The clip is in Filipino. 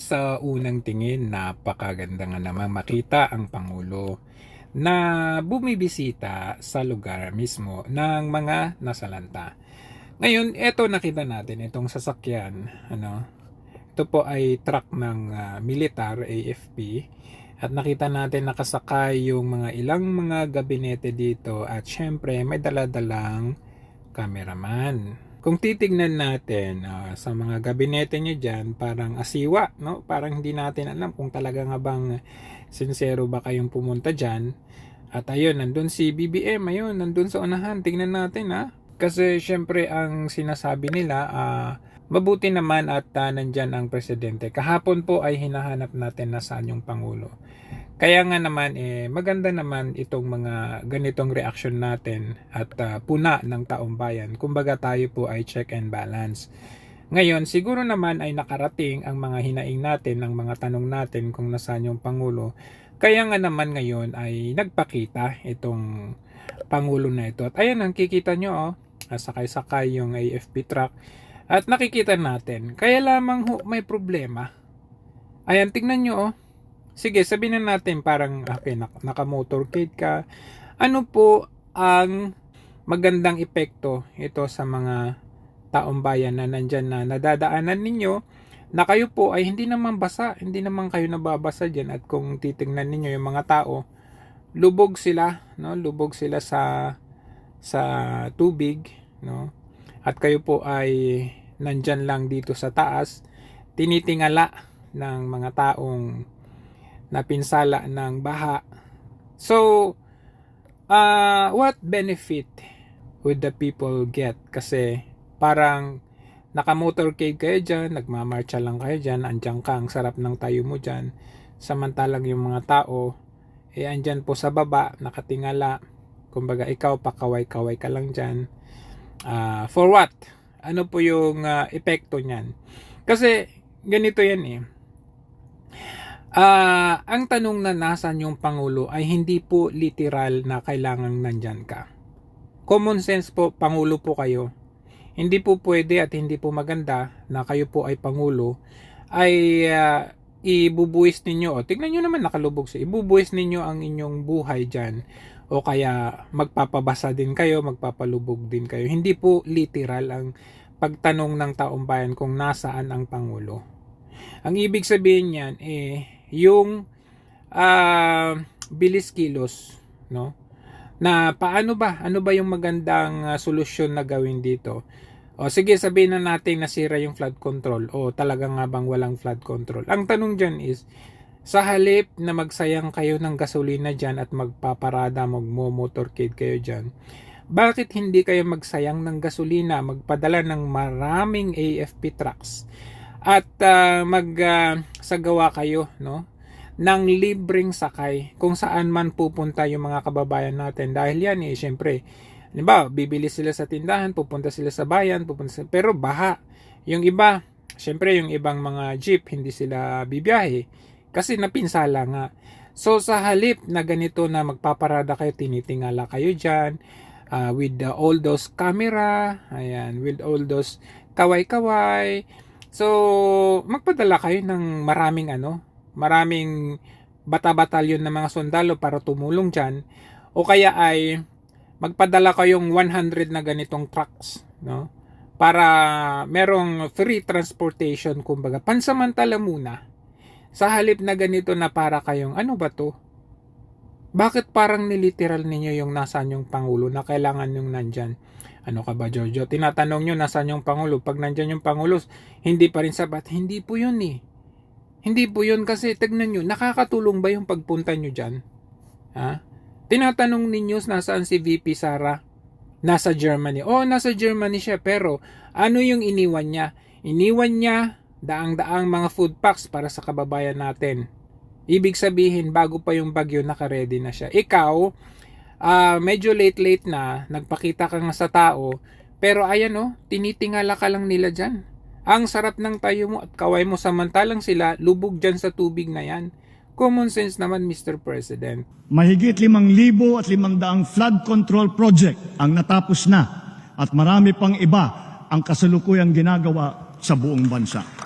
Sa unang tingin, napakaganda nga naman makita ang Pangulo na bumibisita sa lugar mismo ng mga nasalanta. Ngayon, eto nakita natin itong sasakyan, ito po ay truck ng militar, AFP, at nakita natin nakasakay yung mga ilang mga gabinete dito at syempre may daladalang cameraman. Kung titignan natin sa mga gabinete nyo dyan, parang asiwa, no? Parang hindi natin alam kung talaga nga bang sincero ba kayong pumunta dyan. At ayun, nandun si BBM, ayun, nandun sa unahan. Tingnan natin Kasi syempre ang sinasabi nila, mabuti naman at nandyan ang presidente. Kahapon po ay hinahanap natin na saan yung Pangulo. Kaya nga naman maganda naman itong mga ganitong reaction natin at puna ng taong bayan. Kumbaga tayo po ay check and balance. Ngayon siguro naman ay nakarating ang mga hinaing natin, ang mga tanong natin kung nasaan yung Pangulo. Kaya nga naman ngayon ay nagpakita itong Pangulo na ito. At ayan, ang kikita nyo sakay-sakay yung AFP truck. At nakikita natin, kaya lamang may problema. Ayan, tingnan nyo Sige, sabihin na natin parang naka-motorcade ka. Ano po ang magandang epekto ito sa mga taong bayan na nandyan na nadadaanan ninyo na kayo po ay hindi naman basa, hindi naman kayo nababasa dyan at kung titingnan ninyo yung mga tao, lubog sila, no? Lubog sila sa tubig, no? At kayo po ay nandyan lang dito sa taas, tinitingala ng mga taong napinsala ng baha. So, what benefit would the people get? Kasi parang naka-motorcade kayo dyan, nagmamarcha lang kayo dyan, andyan ka, ang sarap ng tayo mo dyan. Samantalang yung mga tao, andyan po sa baba, nakatingala. Kumbaga, ikaw pakaway-kaway ka lang dyan. For what? Ano po yung epekto niyan? Kasi, ganito yan ang tanong na nasan yung Pangulo ay hindi po literal na kailangang nandyan ka. Common sense po, Pangulo po kayo. Hindi po pwede at hindi po maganda na kayo po ay Pangulo ay ibubuwis ninyo. Tignan nyo naman nakalubog siya. Ibubuwis ninyo ang inyong buhay dyan. O kaya magpapabasa din kayo, magpapalubog din kayo. Hindi po literal ang pagtanong ng taong bayan kung nasaan ang Pangulo. Ang ibig sabihin niyan yung bilis kilos, no? Na paano ba? Ano ba yung magandang solusyon na gawin dito? O sige, sabihin na natin nasira yung flood control o talaga nga bang walang flood control. Ang tanong dyan is, sa halip na magsayang kayo ng gasolina dyan at magpaparada, magmo-motorcade kayo dyan, bakit hindi kayo magsayang ng gasolina, magpadala ng maraming AFP trucks at magsagawa kayo, no, ng libreng sakay kung saan man pupunta yung mga kababayan natin? Dahil yan syempre, halimbawa, bibili sila sa tindahan, pupunta sila sa bayan, pero baha. Yung iba, syempre yung ibang mga jeep, hindi sila bibiyahe kasi napinsala nga. So sa halip na ganito na magpaparada kayo, tinitingala kayo dyan, with all those camera, ayan, with all those kaway-kaway. So, magpadala kayo ng maraming bata-batalyon ng mga sundalo para tumulong dyan. O kaya ay magpadala kayong 100 na ganitong trucks, no? Para merong free transportation, kumbaga, pansamantala muna. Sa halip na ganito na para kayong, ano ba to? Bakit parang niliteral ninyo yung nasaan yung Pangulo na kailangan yung nandyan? Ano ka ba, Jojo? Tinatanong nyo nasaan yung Pangulo. Pag nandyan yung Pangulo, hindi pa rin sapat. Hindi po yun Hindi po yun kasi tignan nyo, nakakatulong ba yung pagpunta nyo dyan? Tinatanong ninyo nasaan si VP Sara? Nasa Germany. Nasa Germany siya, pero ano yung iniwan niya? Iniwan niya daang-daang mga food packs para sa kababayan natin. Ibig sabihin, bago pa yung bagyo, naka-ready na siya. Ikaw, medyo late na, nagpakita ka nga sa tao, pero ayan tinitingala ka lang nila dyan. Ang sarap ng tayo mo at kaway mo, samantalang sila lubog dyan sa tubig na yan. Common sense naman, Mr. President. Mahigit 5,500 flood control project ang natapos na at marami pang iba ang kasalukuyang ginagawa sa buong bansa.